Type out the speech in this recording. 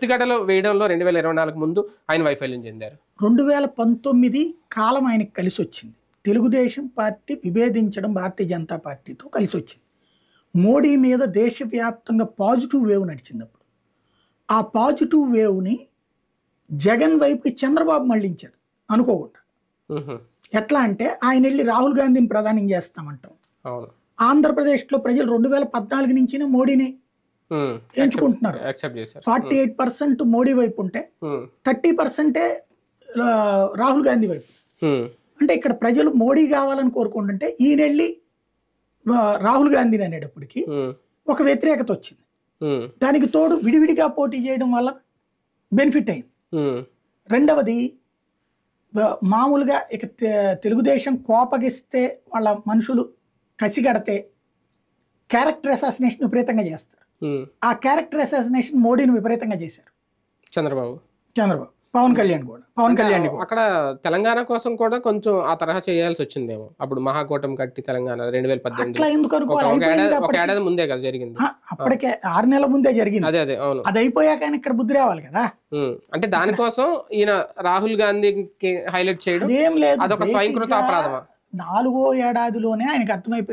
ఎత్తుగడలో వేయడంలో 2024 ముందు ఆయన వైఫల్యం చెందారు. 2019 కాలం ఆయనకి కలిసి వచ్చింది. తెలుగుదేశం పార్టీ విభేదించడం భారతీయ జనతా పార్టీతో కలిసి వచ్చింది. మోడీ మీద దేశవ్యాప్తంగా పాజిటివ్ వేవ్ నడిచింది. అప్పుడు ఆ పాజిటివ్ వేవ్ని జగన్ వైపుకి చంద్రబాబు మళ్ళించారు అనుకోకుండా. ఎట్లా అంటే ఆయన వెళ్ళి రాహుల్ గాంధీని ప్రధానం చేస్తామంటాం. ఆంధ్రప్రదేశ్లో ప్రజలు 2014 నుంచి మోడీని ఎంచుకుంటున్నారు. 48% మోడీ వైపు ఉంటే 30% రాహుల్ గాంధీ వైపు. అంటే ఇక్కడ ప్రజలు మోడీ కావాలని కోరుకుంటుంటే ఈయన వెళ్ళి రాహుల్ గాంధీని అనేటప్పటికి ఒక వ్యతిరేకత వచ్చింది. దానికి తోడు విడివిడిగా పోటీ చేయడం వల్ల బెనిఫిట్ అయింది. రెండవది మామూలుగా ఇక తెలుగుదేశం కోపగిస్తే వాళ్ళ మనుషులు కసిగడితే క్యారెక్టర్ అసాసినేషన్ విపరీతంగా చేస్తారు. ఆ క్యారెక్టర్ అసాసినేషన్ మోడీని విపరీతంగా చేశారు చంద్రబాబు, పవన్ కళ్యాణ్ కూడా. అక్కడ తెలంగాణ కోసం కూడా కొంచెం ఆ తరహా చేయాల్సి వచ్చిందేమో. అప్పుడు మహాకూటమి కట్టి తెలంగాణ 2018 ఏడాది ముందే కదా జరిగింది. అప్పటికే 6 నెలల ముందే జరిగింది. అదే అవును. అది అయిపోయాక ఆయన ఇక్కడ బుద్ధి రావాలి కదా. అంటే దానికోసం ఈయన రాహుల్ గాంధీకి హైలైట్ చేయడం ఏం లేదు, అదొక స్వయంకృత అపరాధమా? 4వ ఏడాదిలోనే ఆయనకు అర్థమైపోయింది